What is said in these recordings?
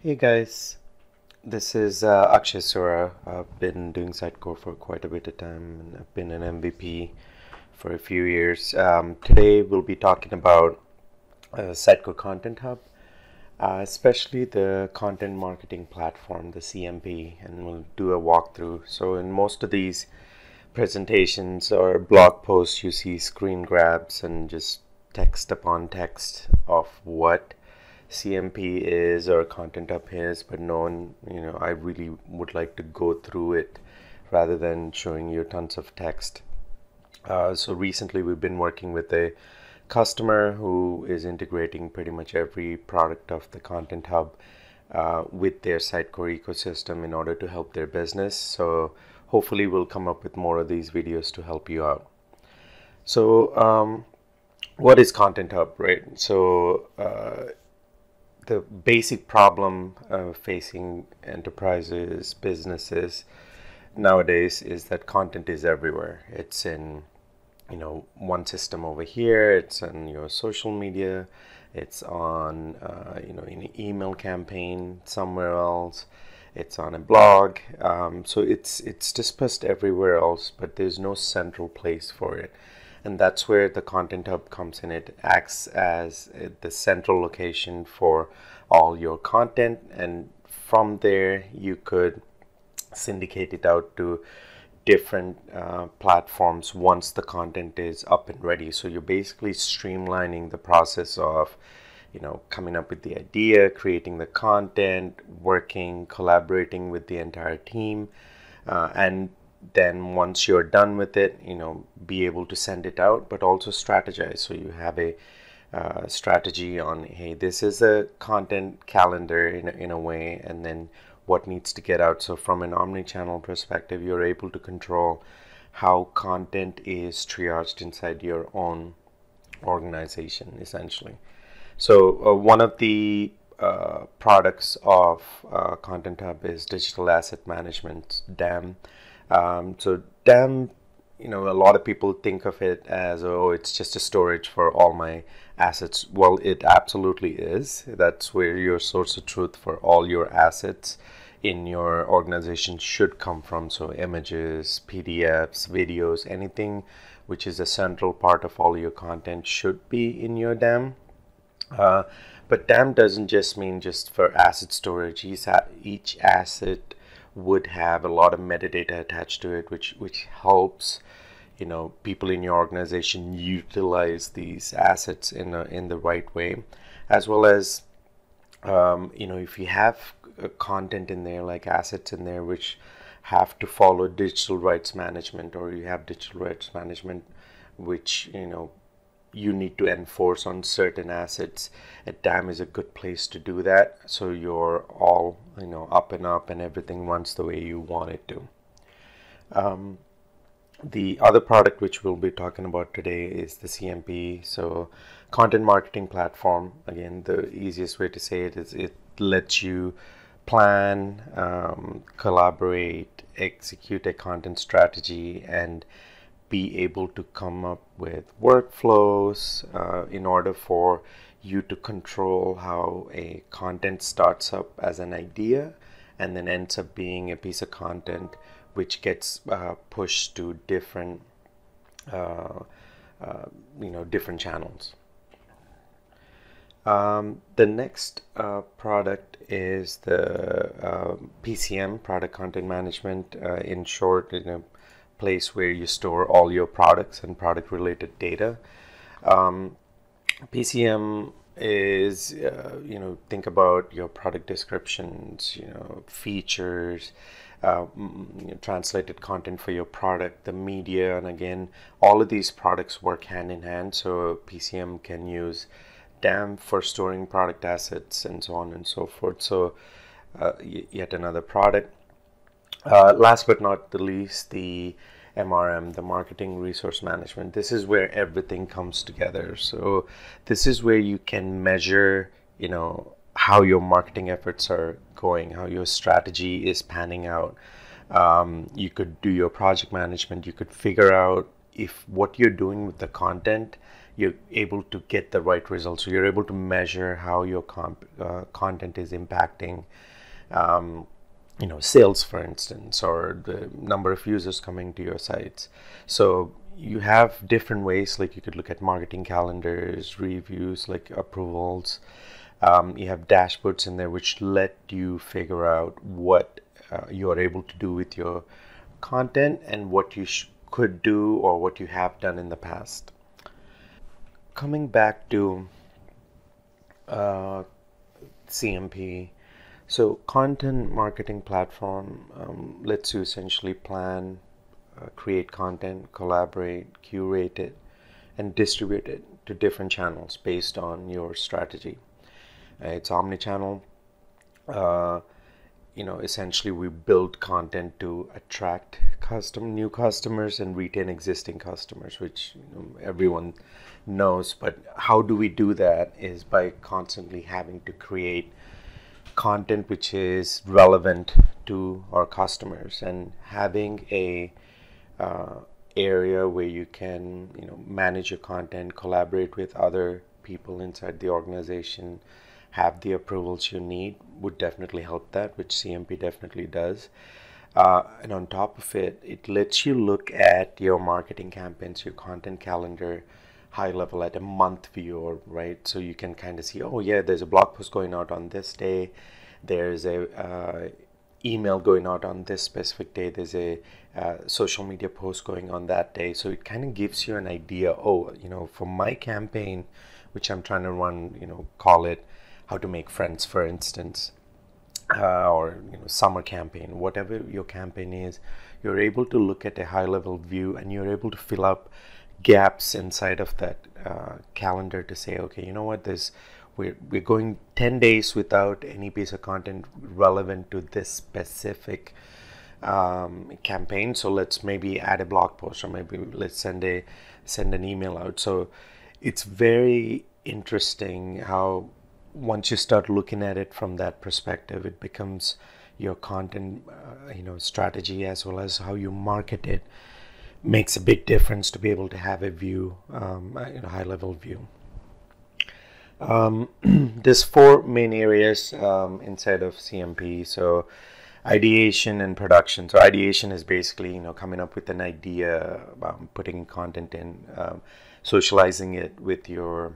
Hey guys, this is Akshay Sura. I've been doing Sitecore for quite a bit of time and I've been an MVP for a few years. Today we'll be talking about Sitecore Content Hub, especially the Content Marketing Platform, the CMP, and we'll do a walkthrough. So in most of these presentations or blog posts, you see screen grabs and just text upon text of what CMP is or Content Hub is, but no one, I really would like to go through it rather than showing you tons of text. So recently we've been working with a customer who is integrating pretty much every product of the Content Hub with their Sitecore ecosystem in order to help their business. So hopefully we'll come up with more of these videos to help you out. So what is Content Hub, right? So the basic problem facing enterprises, businesses nowadays is that content is everywhere. It's in, one system over here. It's on your social media. It's on, in an email campaign somewhere else. It's on a blog. So it's dispersed everywhere else, but there's no central place for it. And that's where the Content Hub comes in. It acts as the central location for all your content, and from there you could syndicate it out to different platforms once the content is up and ready. So you're basically streamlining the process of coming up with the idea, creating the content, working, collaborating with the entire team, and then once you're done with it, be able to send it out, but also strategize. So you have a strategy on, hey, this is a content calendar in a way, and then what needs to get out. So from an omni-channel perspective, you're able to control how content is triaged inside your own organization, essentially. So one of the products of Content Hub is Digital Asset Management, DAM. So DAM, a lot of people think of it as, oh, it's just a storage for all my assets. Well, it absolutely is. That's where your source of truth for all your assets in your organization should come from. So images, PDFs, videos, anything which is a central part of all your content should be in your DAM. But DAM doesn't just mean just for asset storage. Each asset would have a lot of metadata attached to it, which helps people in your organization utilize these assets in the right way, as well as if you have content in there, like assets in there which have to follow digital rights management, or you have digital rights management which you need to enforce on certain assets, a DAM is a good place to do that, so you're all up and up and everything runs the way you want it to. The other product which we'll be talking about today is the CMP, so Content Marketing Platform. Again, the easiest way to say it is it lets you plan, collaborate, execute a content strategy, and be able to come up with workflows in order for you to control how a content starts up as an idea and then ends up being a piece of content which gets pushed to different different channels. The next product is the PCM, Product Content Management. In short, place where you store all your products and product related data. PCM is think about your product descriptions, features, translated content for your product, the media, and again, all of these products work hand in hand. So PCM can use DAM for storing product assets and so on and so forth. So yet another product. Last but not the least, the MRM, the Marketing Resource Management. This is where everything comes together. So this is where you can measure, how your marketing efforts are going, how your strategy is panning out. You could do your project management. You could figure out if what you're doing with the content you're able to get the right results. So you're able to measure how your content is impacting sales, for instance, or the number of users coming to your sites. So you have different ways, like you could look at marketing calendars, reviews, like approvals. You have dashboards in there which let you figure out what you are able to do with your content and what you could do or what you have done in the past. Coming back to CMP, so content marketing platform lets you essentially plan, create content, collaborate, curate it, and distribute it to different channels based on your strategy. It's omni-channel. Essentially we build content to attract new customers and retain existing customers, which everyone knows. But how do we do that is by constantly having to create content which is relevant to our customers, and having a area where you can manage your content, collaborate with other people inside the organization, have the approvals you need would definitely help that, which CMP definitely does. And on top of it, it lets you look at your marketing campaigns, your content calendar, high level at a month view, right? So you can kind of see, oh yeah, there's a blog post going out on this day, there's a email going out on this specific day, there's a social media post going on that day. So it kind of gives you an idea, for my campaign, which I'm trying to run, call it how to make friends, for instance, or summer campaign, whatever your campaign is, you're able to look at a high level view and you're able to fill up gaps inside of that calendar to say, okay, you know what, we're going 10 days without any piece of content relevant to this specific campaign. So let's maybe add a blog post, or maybe let's send an email out. So it's very interesting how once you start looking at it from that perspective, it becomes your content strategy, as well as how you market it, makes a big difference to be able to have a view, high level view. There's four main areas inside of CMP. So ideation and production. So ideation is basically coming up with an idea, putting content in, socializing it with your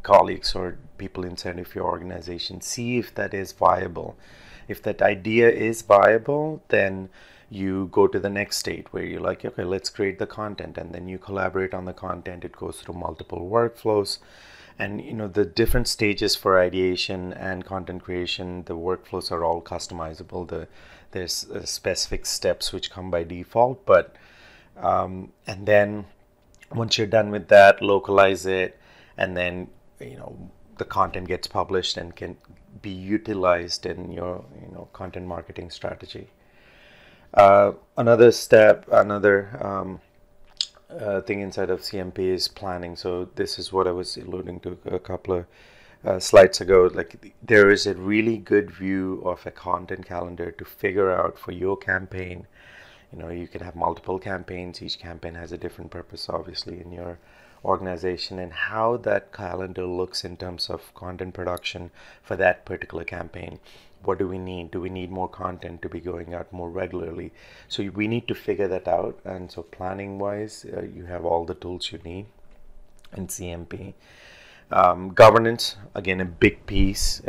colleagues or people inside of your organization. See if that is viable. If that idea is viable, then you go to the next state where you're like, okay, let's create the content, and then you collaborate on the content. It goes through multiple workflows, and the different stages for ideation and content creation, the workflows are all customizable. There's specific steps which come by default, but and then once you're done with that, localize it, and then the content gets published and can be utilized in your content marketing strategy. Another thing inside of CMP is planning. So this is what I was alluding to a couple of slides ago. Like, there is a really good view of a content calendar to figure out for your campaign. You can have multiple campaigns. Each campaign has a different purpose, obviously, in your organization, and how that calendar looks in terms of content production for that particular campaign. What do we need? Do we need more content to be going out more regularly? So we need to figure that out. And so planning wise, you have all the tools you need in CMP. Governance, again, a big piece.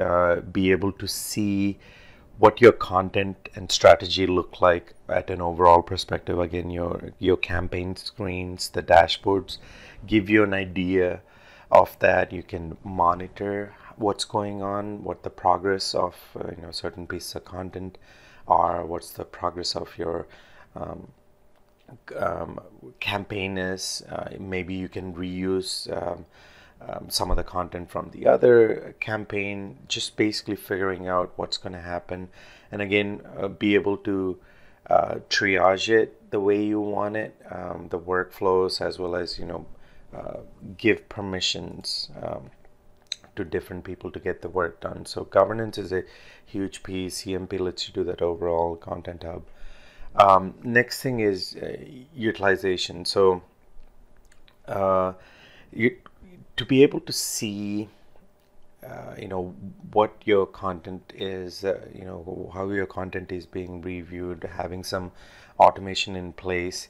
Be able to see what your content and strategy look like at an overall perspective. Again, your campaign screens, the dashboards give you an idea of that. You can monitor what's going on, what the progress of certain pieces of content are, what's the progress of your campaign is. Maybe you can reuse some of the content from the other campaign, just basically figuring out what's going to happen. And again, be able to triage it the way you want it, the workflows, as well as give permissions to different people to get the work done. So governance is a huge piece. CMP lets you do that overall. Content Hub. Next thing is utilization. So to be able to see what your content is, how your content is being reviewed, having some automation in place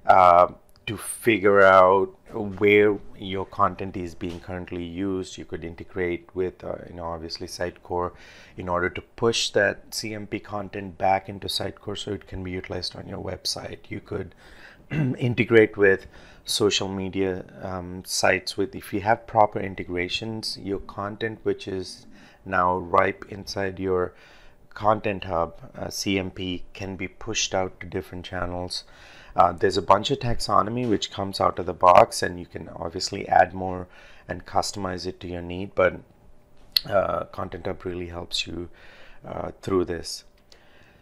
uh, to figure out where your content is being currently used. You could integrate with obviously Sitecore in order to push that CMP content back into Sitecore so it can be utilized on your website. You could integrate with social media sites. With, if you have proper integrations, your content which is now ripe inside your content hub, CMP, can be pushed out to different channels. There's a bunch of taxonomy which comes out of the box, and you can obviously add more and customize it to your need, but content hub really helps you through this.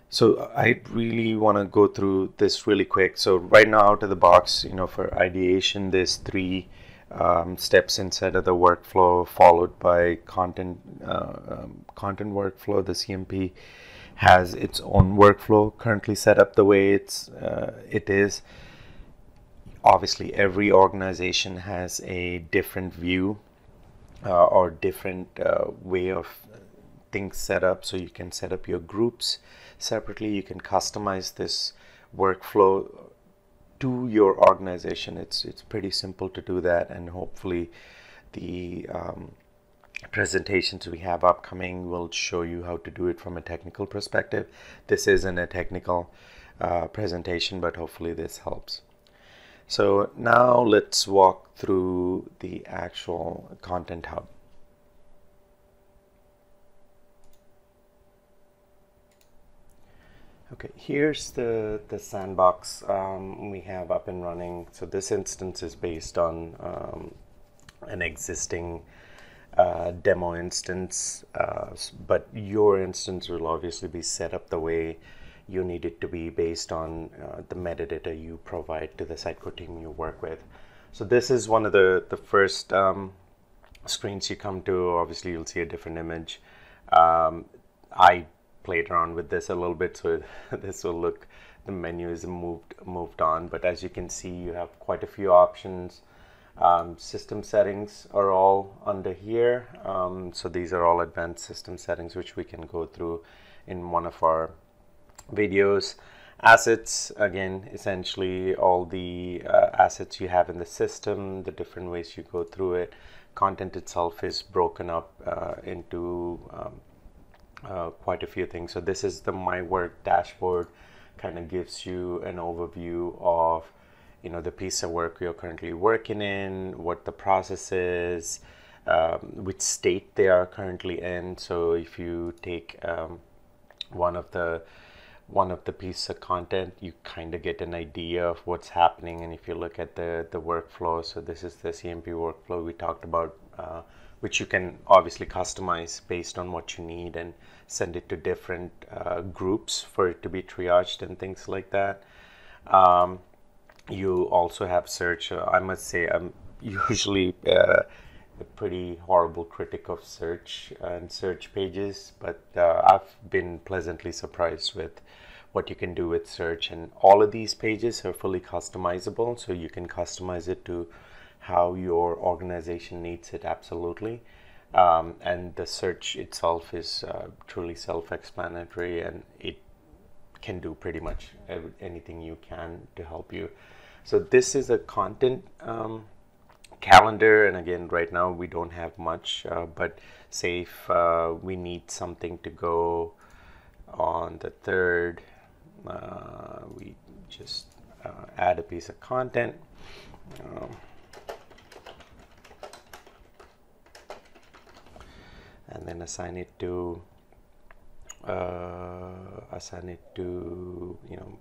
So I really want to go through this really quick. So right now, out of the box, for ideation, there's 3 steps inside of the workflow, followed by content workflow. The CMP has its own workflow currently set up the way it is. Obviously, every organization has a different view or different way of things set up. So you can set up your groups separately. You can customize this workflow to your organization. It's pretty simple to do that, and hopefully the presentations we have upcoming will show you how to do it from a technical perspective. This isn't a technical presentation, but hopefully this helps. So now let's walk through the actual content hub. Okay, here's the Sandbox we have up and running. So this instance is based on an existing demo instance, but your instance will obviously be set up the way you need it to be based on the metadata you provide to the Sitecore team you work with. So this is one of the first screens you come to. Obviously you'll see a different image. I played around with this a little bit, so this will look, the menu is moved on, but as you can see, you have quite a few options. System settings are all under here, so these are all advanced system settings which we can go through in one of our videos. Assets, again, essentially all the assets you have in the system, the different ways you go through it. Content itself is broken up into quite a few things. So this is the My Work dashboard, kind of gives you an overview of the piece of work you're currently working in, what the process is, which state they are currently in. So if you take one of the pieces of content, you kind of get an idea of what's happening. And if you look at the workflow, so this is the CMP workflow we talked about, which you can obviously customize based on what you need and send it to different groups for it to be triaged and things like that. You also have search. I must say I'm usually a pretty horrible critic of search and search pages, but I've been pleasantly surprised with what you can do with search, and all of these pages are fully customizable, so you can customize it to how your organization needs it, absolutely. And the search itself is truly self-explanatory, and it can do pretty much anything you can to help you. So this is a content calendar, and again, right now we don't have much, but say if we need something to go on the 3rd, we just add a piece of content. And then assign it to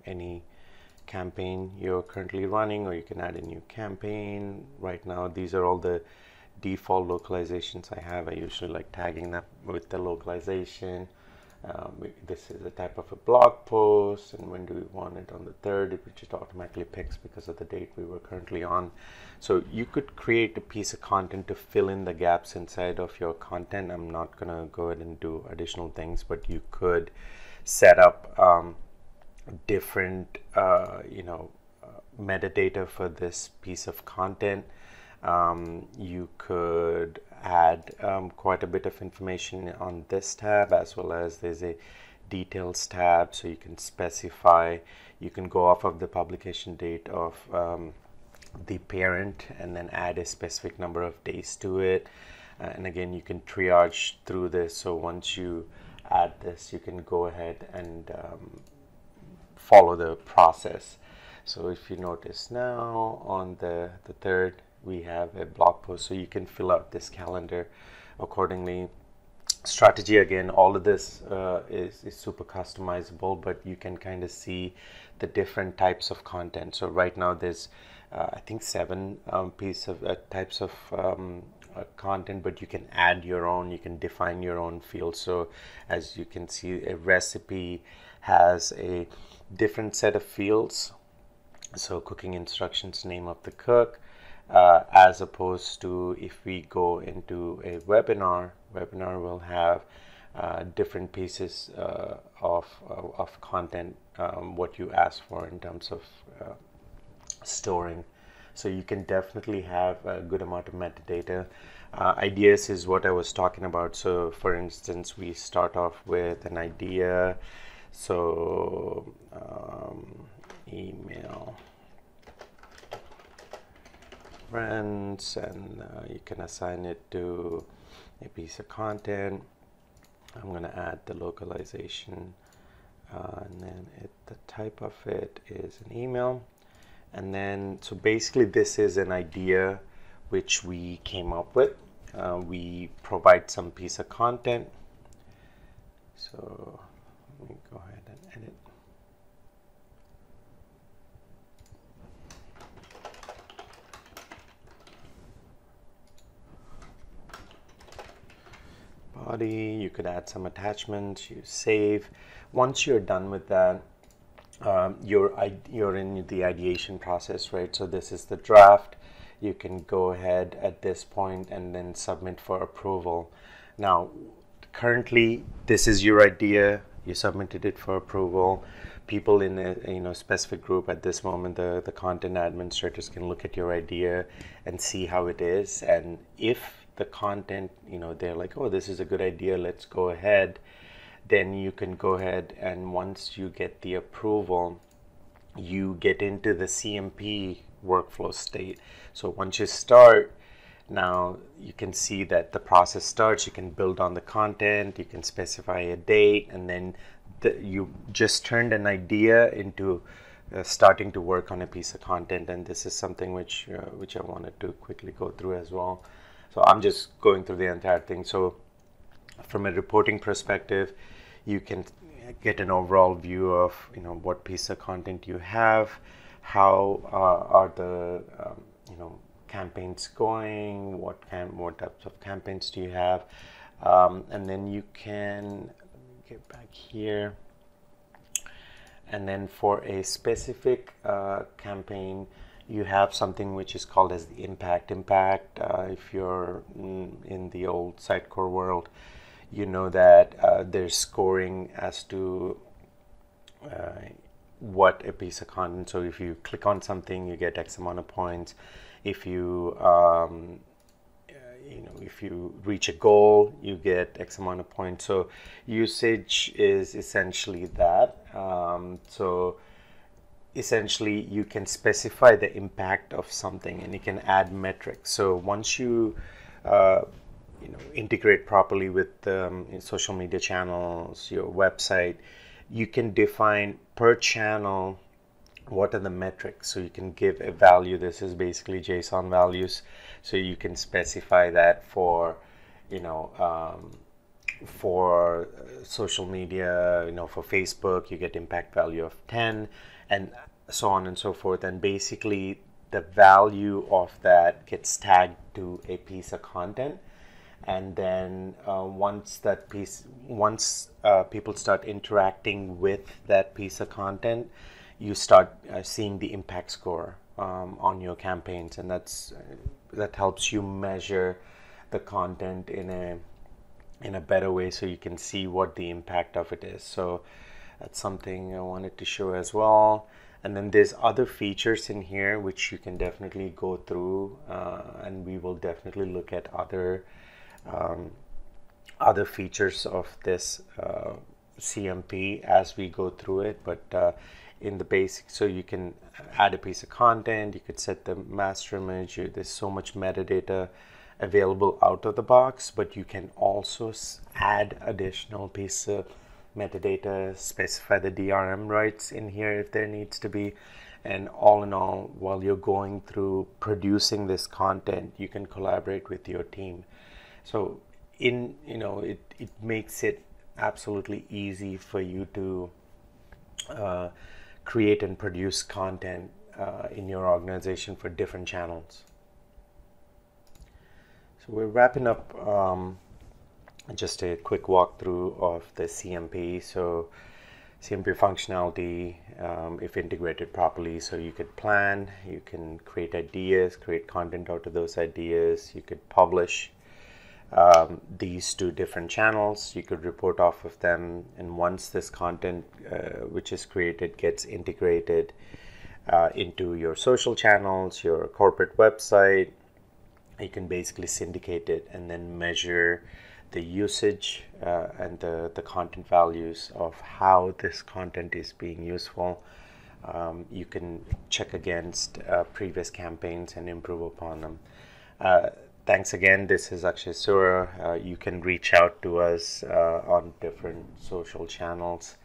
any campaign you're currently running, or you can add a new campaign. Right now these are all the default localizations I have. I usually like tagging them with the localization. This is a type of a blog post, and when do we want it on the 3rd, it just automatically picks because of the date we were currently on. So you could create a piece of content to fill in the gaps inside of your content. I'm not gonna go ahead and do additional things, but you could set up different metadata for this piece of content. You could add quite a bit of information on this tab, as well as there's a details tab, so you can specify, you can go off of the publication date of the parent and then add a specific number of days to it. And again, you can triage through this, so once you add this, you can go ahead and follow the process. So if you notice now on the third, we have a blog post, so you can fill out this calendar accordingly. Strategy, again, all of this is super customizable, but you can kind of see the different types of content. So right now there's I think 7 types of content, but you can add your own, you can define your own field. So as you can see, a recipe has a different set of fields. So cooking instructions, name of the cook, as opposed to if we go into a webinar will have different pieces of content, what you ask for in terms of storing. So you can definitely have a good amount of metadata. Ideas is what I was talking about. So for instance, we start off with an idea. So email friends, and you can assign it to a piece of content. I'm going to add the localization, and then the type of it is an email. And then, so basically this is an idea which we came up with. We provide some piece of content. So let me go ahead and edit. Body, you could add some attachments, you save. Once you're done with that, you're in the ideation process, right? So this is the draft. You can go ahead at this point and then submit for approval. Now, currently, this is your idea. You submitted it for approval. People in a specific group at this moment, the content administrators can look at your idea and see how it is. And if the content, they're like, oh, this is a good idea, let's go ahead, then you can go ahead, and once you get the approval, you get into the CMP workflow state. So once you start, now you can see that the process starts. You can build on the content, you can specify a date, and then you just turned an idea into starting to work on a piece of content. And this is something which I wanted to quickly go through as well. So I'm just going through the entire thing. So from a reporting perspective, you can get an overall view of what piece of content you have, how are the campaigns going, what types of campaigns do you have, and then you can get back here, and then for a specific campaign, you have something which is called as the impact. If you're in the old Sitecore world, you know that there's scoring as to what a piece of content. So if you click on something, you get X amount of points. If you if you reach a goal, you get X amount of points. So usage is essentially that. So essentially you can specify the impact of something, and you can add metrics. So once you integrate properly with social media channels, your website, you can define per channel what are the metrics. So you can give a value. This is basically JSON values. So you can specify that for for social media, for Facebook, you get impact value of 10, and so on and so forth. And basically the value of that gets tagged to a piece of content. And then once people start interacting with that piece of content, you start seeing the impact score on your campaigns, and that helps you measure the content in a better way, so you can see what the impact of it is. So that's something I wanted to show as well. And then there's other features in here which you can definitely go through, and we will definitely look at other features of this CMP as we go through it. But in the basic, so you can add a piece of content, you could set the master image, there's so much metadata available out of the box, but you can also add additional piece of metadata, specify the DRM rights in here if there needs to be. And all in all, while you're going through producing this content, you can collaborate with your team. So it makes it absolutely easy for you to create and produce content in your organization for different channels. So we're wrapping up just a quick walkthrough of the CMP. So CMP functionality, if integrated properly, so you could plan, you can create ideas, create content out of those ideas, you could publish these to different channels, you could report off of them, and once this content which is created gets integrated into your social channels, your corporate website, you can basically syndicate it and then measure the usage and the content values of how this content is being useful. You can check against previous campaigns and improve upon them. Thanks again. This is Akshay Sura. You can reach out to us on different social channels.